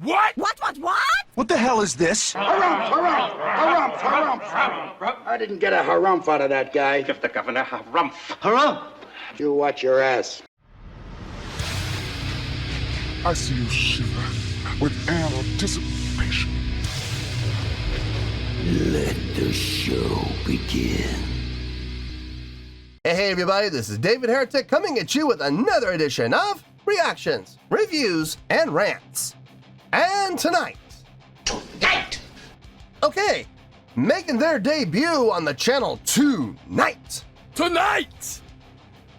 What? What? What the hell is this? Harumph. I didn't get a harumph out of that guy. Give the governor harumph. Harumph! You watch your ass. I see you shiver with anticipation. Let the show begin. Hey everybody, this is David Heretic coming at you with another edition of Reactions, Reviews, and Rants. And tonight, okay, making their debut on the channel tonight,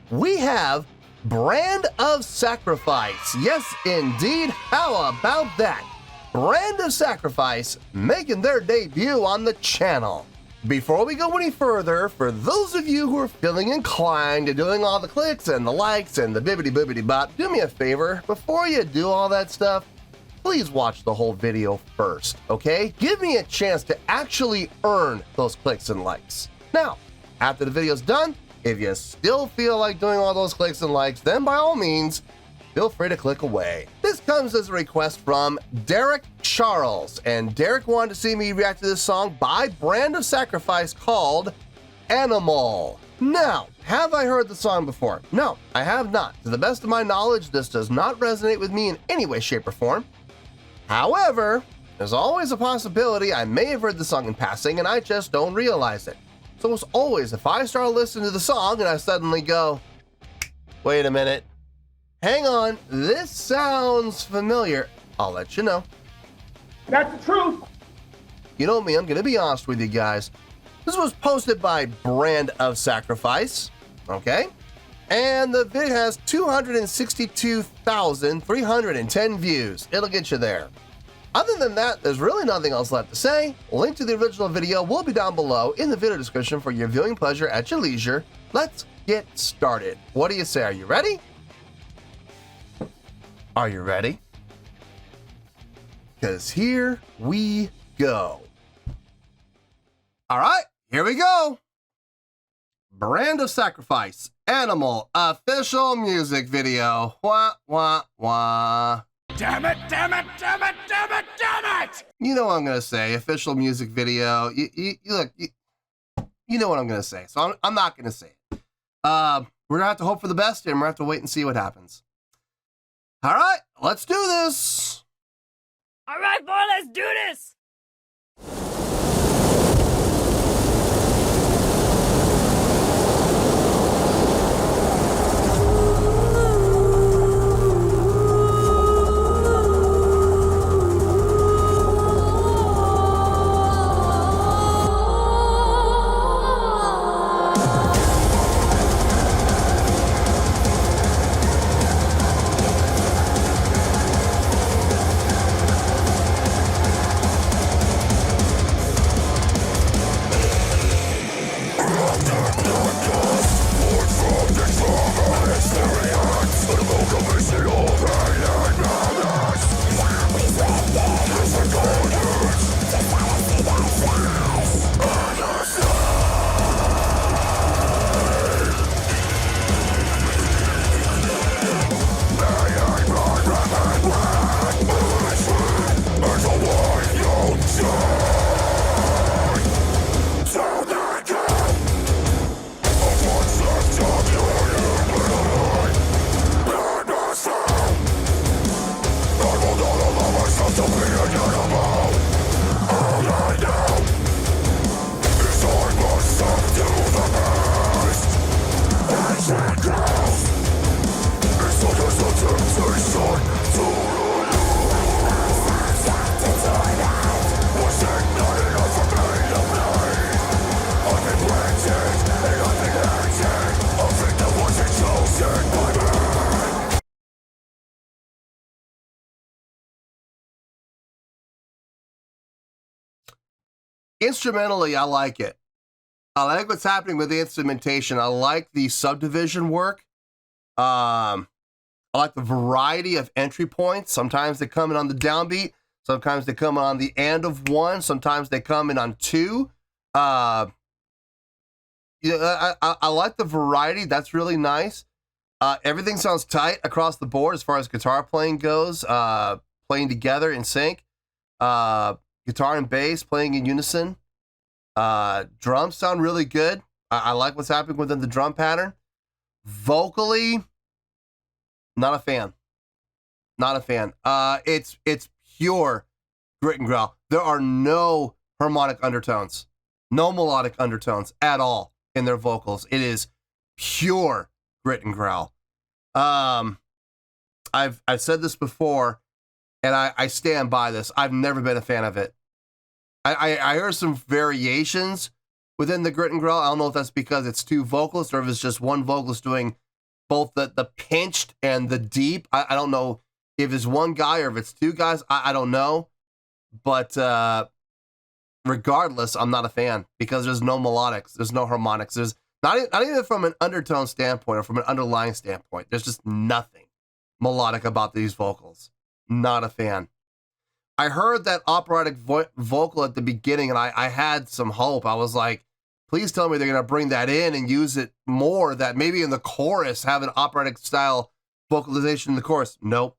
we have Brand of Sacrifice. Yes, indeed. How about that? Brand of Sacrifice making their debut on the channel. Before we go any further, for those of you who are feeling inclined to doing all the clicks and the likes and the bibbity bop, do me a favor. Before you do all that stuff, please watch the whole video first, okay? Give me a chance to actually earn those clicks and likes. Now, after the video's done, if you still feel like doing all those clicks and likes, then by all means, feel free to click away. This comes as a request from Derek Charles, and Derek wanted to see me react to this song by Brand of Sacrifice called Animal. Now, have I heard the song before? No, I have not. To the best of my knowledge, this does not resonate with me in any way, shape, or form. However, there's always a possibility I may have heard the song in passing and I just don't realize it. So as always, if I start listening to the song and I suddenly go, wait a minute, hang on, this sounds familiar, I'll let you know. That's the truth. You know me, I'm gonna be honest with you guys. This was posted by Brand of Sacrifice, okay? And the vid has 262,310 views. It'll get you there. Other than that, there's really nothing else left to say. Link to the original video will be down below in the video description for your viewing pleasure at your leisure. Let's get started. What do you say? Are you ready? Are you ready? Because here we go. All right, here we go. Brand of Sacrifice, Animal, official music video. Wah, wah, wah. Damn it! You know what I'm going to say, official music video. You know what I'm going to say, so I'm not going to say it. We're going to have to hope for the best, and we're going to have to wait and see what happens. All right, let's do this. All right, boy, let's do this. Instrumentally, I like it. I like what's happening with the instrumentation. I like the subdivision work. I like the variety of entry points. Sometimes they come in on the downbeat. Sometimes they come in on the end of one. Sometimes they come in on two. I like the variety. That's really nice. Everything sounds tight across the board as far as guitar playing goes. playing together in sync. Guitar and bass playing in unison. Drums sound really good. I like what's happening within the drum pattern. Vocally, not a fan. Not a fan. It's pure grit and growl. There are no harmonic undertones, no melodic undertones at all in their vocals. It is pure grit and growl. I've said this before, and I stand by this. I've never been a fan of it. I heard some variations within the grit and growl. I don't know if that's because it's two vocalists or if it's just one vocalist doing both the pinched and the deep. I don't know if it's one guy or if it's two guys. I don't know. But regardless, I'm not a fan because there's no melodics. There's no harmonics. There's not even from an undertone standpoint or from an underlying standpoint. There's just nothing melodic about these vocals. Not a fan. I heard that operatic vocal at the beginning, and I had some hope. I was like, please tell me they're going to bring that in and use it more, that maybe in the chorus have an operatic style vocalization in the chorus. Nope.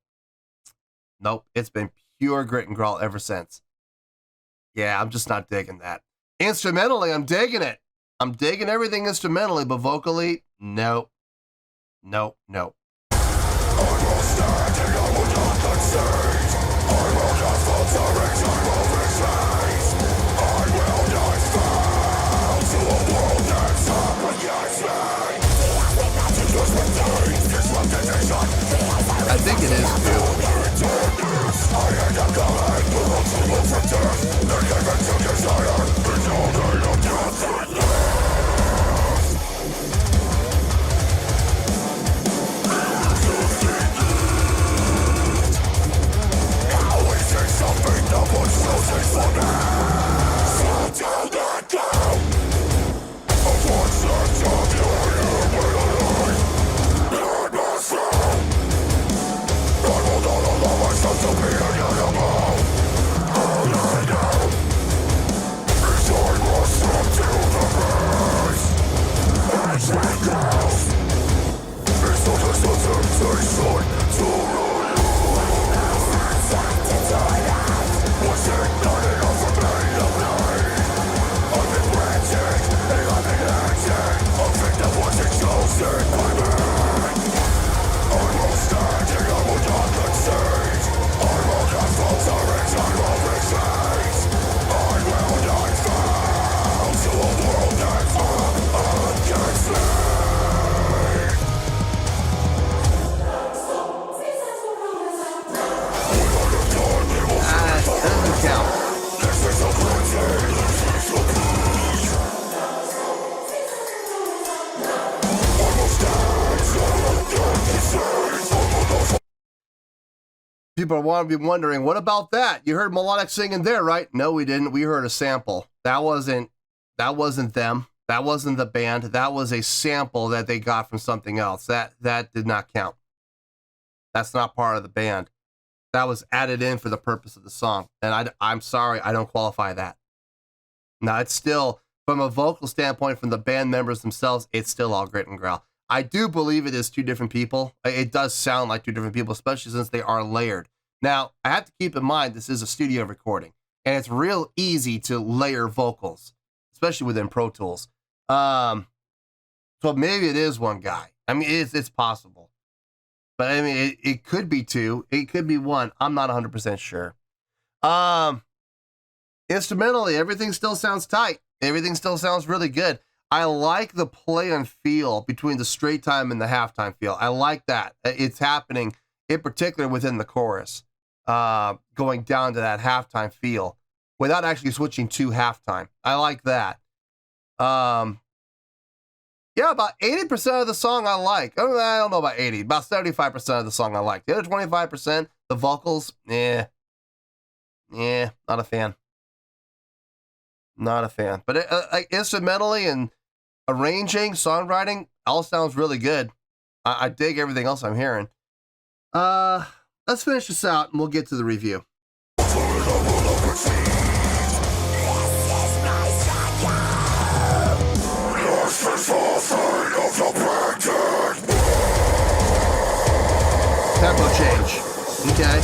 It's been pure grit and growl ever since. Yeah, I'm just not digging that. Instrumentally, I'm digging it. I'm digging everything instrumentally, but vocally, nope. I think it is too. People want to be wondering, what about that? You heard melodic singing there, right? No, we didn't. We heard a sample. That wasn't them. That wasn't the band. That was a sample that they got from something else. That did not count. That's not part of the band. That was added in for the purpose of the song. And I'm sorry, I don't qualify that. Now, it's still, from a vocal standpoint, from the band members themselves, it's still all grit and growl. I do believe it is two different people. It does sound like two different people, especially since they are layered. Now, I have to keep in mind this is a studio recording, and it's real easy to layer vocals, especially within Pro Tools. So maybe it is one guy. I mean, it's possible. But I mean, it could be two. It could be one. I'm not 100% sure. Instrumentally, everything still sounds tight. Everything still sounds really good. I like the play and feel between the straight time and the halftime feel. I like that. It's happening, in particular, within the chorus, going down to that halftime feel without actually switching to halftime. I like that. Yeah, about 80% of the song I like. I don't know about 80. About 75% of the song I like. The other 25%, the vocals, not a fan. Not a fan. But instrumentally and arranging, songwriting, all sounds really good. I dig everything else I'm hearing. Let's finish this out and we'll get to the review. Tempo change. Okay.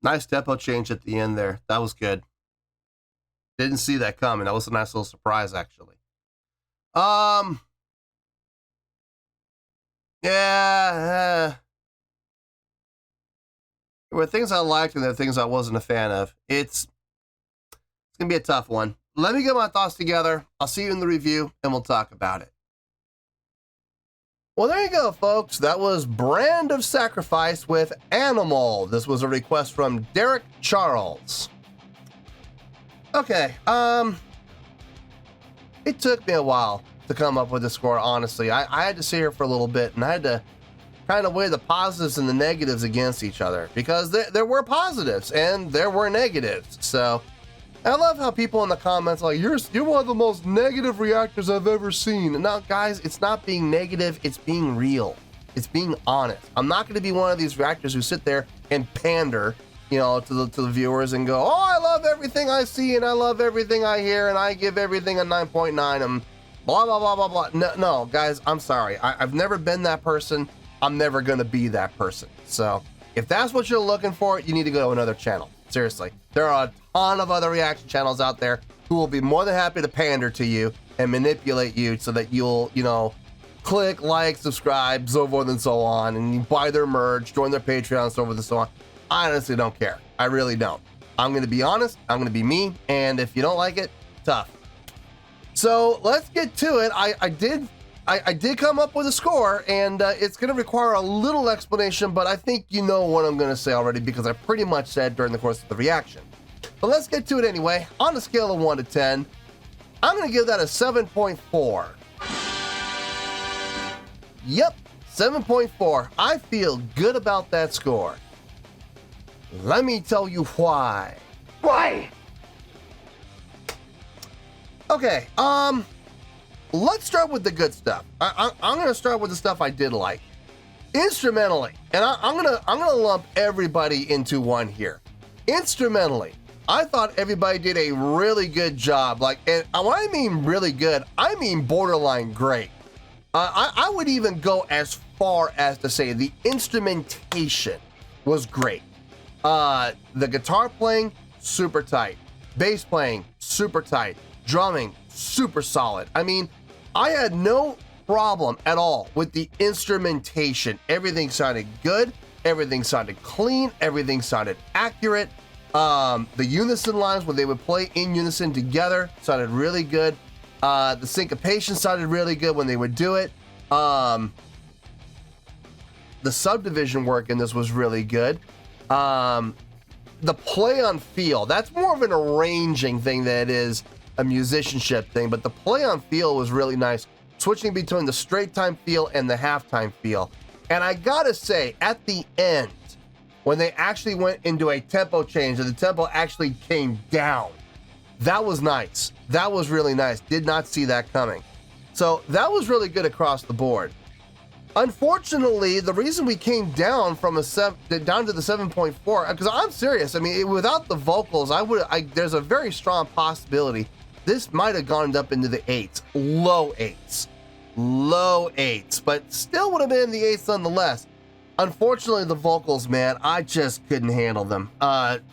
Nice tempo change at the end there. That was good. Didn't see that coming. That was a nice little surprise, actually. Yeah. There were things I liked and there were things I wasn't a fan of. It's going to be a tough one. Let me get my thoughts together. I'll see you in the review, and we'll talk about it. Well, there you go, folks. That was Brand of Sacrifice with Animal. This was a request from Derek Charles. Okay, it took me a while to come up with the score, honestly. I had to sit here for a little bit, and I had to kind of weigh the positives and the negatives against each other, because there were positives and there were negatives. So I love how people in the comments are like, you're one of the most negative reactors I've ever seen. And now, guys, it's not being negative, it's being real. It's being honest. I'm not going to be one of these reactors who sit there and pander, you know, to the viewers and go, oh, I love everything I see and I love everything I hear and I give everything a 9.9 and blah, blah, blah, blah, blah. No, guys, I'm sorry. I've never been that person. I'm never going to be that person. So if that's what you're looking for, you need to go to another channel. Seriously. There are a ton of other reaction channels out there who will be more than happy to pander to you and manipulate you so that you'll, you know, click, like, subscribe, so forth and so on, and you buy their merch, join their Patreon, so forth and so on. I honestly don't care. I really don't. I'm going to be honest. I'm going to be me. And if you don't like it, tough. So let's get to it. I did come up with a score, and it's going to require a little explanation, but I think you know what I'm going to say already because I pretty much said during the course of the reaction. But let's get to it anyway. On a scale of 1 to 10, I'm going to give that a 7.4. Yep, 7.4. I feel good about that score. Let me tell you why. Why? Okay, let's start with the good stuff. I'm gonna start with the stuff I did like. Instrumentally, and I'm gonna lump everybody into one here. Instrumentally, I thought everybody did a really good job. Like, and when I mean really good, I mean borderline great. I would even go as far as to say the instrumentation was great. The guitar playing, super tight. Bass playing, super tight. Drumming, super solid. I mean, I had no problem at all with the instrumentation. Everything sounded good. Everything sounded clean. Everything sounded accurate. The unison lines, when they would play in unison together, sounded really good. The syncopation sounded really good when they would do it. The subdivision work in this was really good. The play on feel, that's more of an arranging thing than it is a musicianship thing, but the play on feel was really nice, switching between the straight time feel and the halftime feel. And I gotta say, at the end, when they actually went into a tempo change and the tempo actually came down, that was nice. That was really nice. Did not see that coming. So that was really good across the board. Unfortunately, the reason we came down from down to the 7.4, because I'm serious. I mean, without the vocals, there's a very strong possibility this might have gone up into the 8s, low 8s, but still would have been in the 8s nonetheless. Unfortunately, the vocals, man, I just couldn't handle them. I've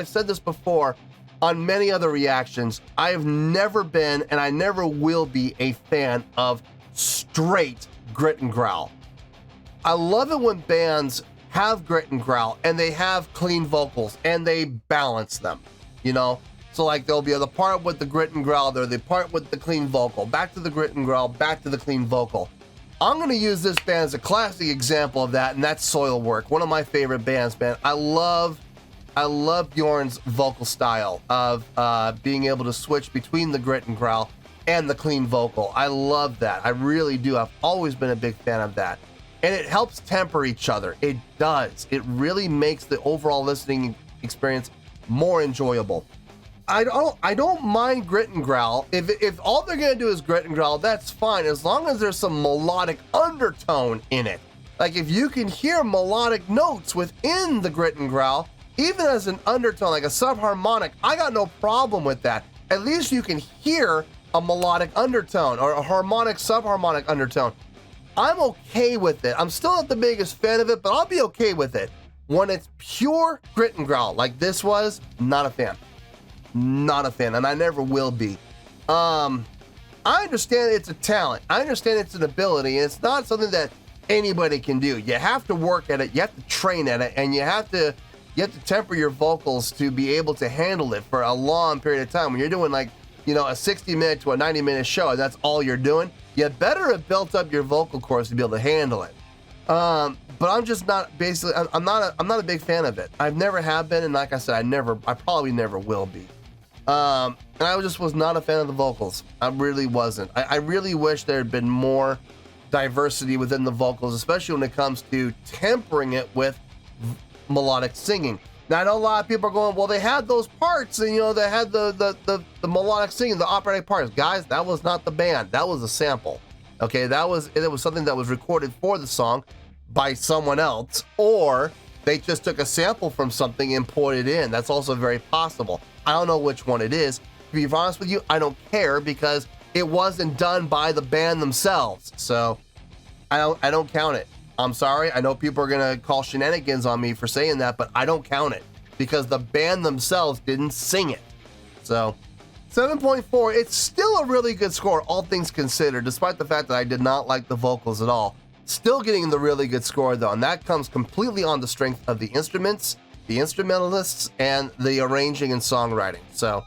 said this before on many other reactions. I have never been, and I never will be, a fan of straight grit and growl. I love it when bands have grit and growl and they have clean vocals and they balance them, you know? So like there'll be the part with the grit and growl, there'll be the part with the clean vocal, back to the grit and growl, back to the clean vocal. I'm gonna use this band as a classic example of that, and that's Soilwork, one of my favorite bands, man. I love Bjorn's vocal style of being able to switch between the grit and growl and the clean vocal. I love that. I really do. I've always been a big fan of that. And it helps temper each other. It does. It really makes the overall listening experience more enjoyable. I don't mind grit and growl. If all they're gonna do is grit and growl, that's fine, as long as there's some melodic undertone in it. Like if you can hear melodic notes within the grit and growl, even as an undertone, like a subharmonic, I got no problem with that. At least you can hear a melodic undertone or a harmonic subharmonic undertone. I'm okay with it. I'm still not the biggest fan of it, but I'll be okay with it. When it's pure grit and growl like this was, not a fan. Not a fan, and I never will be. I understand it's a talent. I understand it's an ability, and it's not something that anybody can do. You have to work at it, you have to train at it, and you have to temper your vocals to be able to handle it for a long period of time. When you're doing like, a 60-minute to a 90-minute show, and that's all you're doing, you better have built up your vocal cords to be able to handle it. But I'm just not, basically, I'm not a big fan of it. I've never have been, and like I said, I probably never will be. And I just was not a fan of the vocals. I really wasn't. I really wish there had been more diversity within the vocals, especially when it comes to tempering it with melodic singing. Now, I know a lot of people are going, well, they had those parts, and they had the melodic singing, the operatic parts. Guys, that was not the band. That was a sample. Okay, it was something that was recorded for the song by someone else, or they just took a sample from something and put it in. That's also very possible. I don't know which one it is. To be honest with you, I don't care because it wasn't done by the band themselves. So I don't count it. I'm sorry. I know people are gonna call shenanigans on me for saying that, but I don't count it because the band themselves didn't sing it. So 7.4, it's still a really good score, all things considered, despite the fact that I did not like the vocals at all. Still getting the really good score though, and that comes completely on the strength of the instruments, the instrumentalists, and the arranging and songwriting. So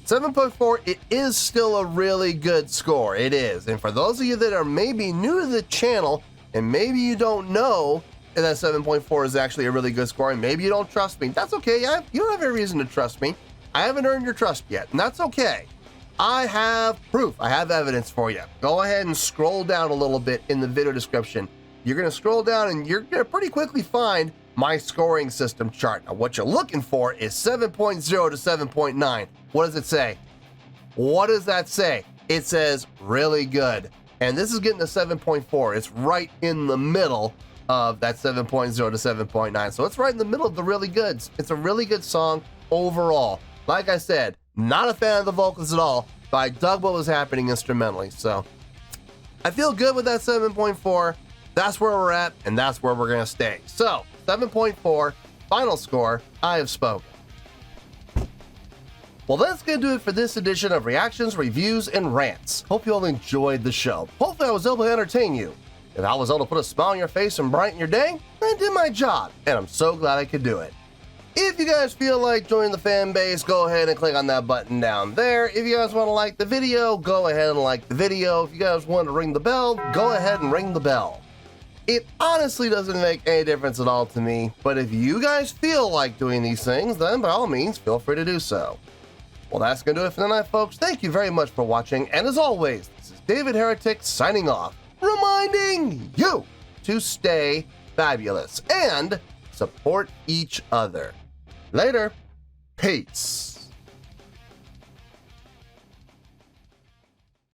7.4, it is still a really good score. It is. And for those of you that are maybe new to the channel, and maybe you don't know that 7.4 is actually a really good score, and maybe you don't trust me, that's okay. You don't have any reason to trust me. I haven't earned your trust yet, and that's okay. I have proof. I have evidence for you. Go ahead and scroll down a little bit in the video description. You're going to scroll down, and you're going to pretty quickly find my scoring system chart. Now, what you're looking for is 7.0 to 7.9. What does it say? What does that say? It says really good. And this is getting a 7.4. It's right in the middle of that 7.0 to 7.9. So it's right in the middle of the really goods. It's a really good song overall. Like I said, not a fan of the vocals at all, but I dug what was happening instrumentally. So I feel good with that 7.4. That's where we're at, and that's where we're going to stay. So 7.4, final score, I have spoken. Well, that's going to do it for this edition of Reactions, Reviews, and Rants. Hope you all enjoyed the show. Hopefully I was able to entertain you. If I was able to put a smile on your face and brighten your day, I did my job, and I'm so glad I could do it. If you guys feel like joining the fan base, go ahead and click on that button down there. If you guys want to like the video, go ahead and like the video. If you guys want to ring the bell, go ahead and ring the bell. It honestly doesn't make any difference at all to me, but if you guys feel like doing these things, then by all means, feel free to do so. Well, that's going to do it for tonight, folks. Thank you very much for watching, and as always, this is David Heretic signing off, reminding you to stay fabulous and support each other. Later. Peace.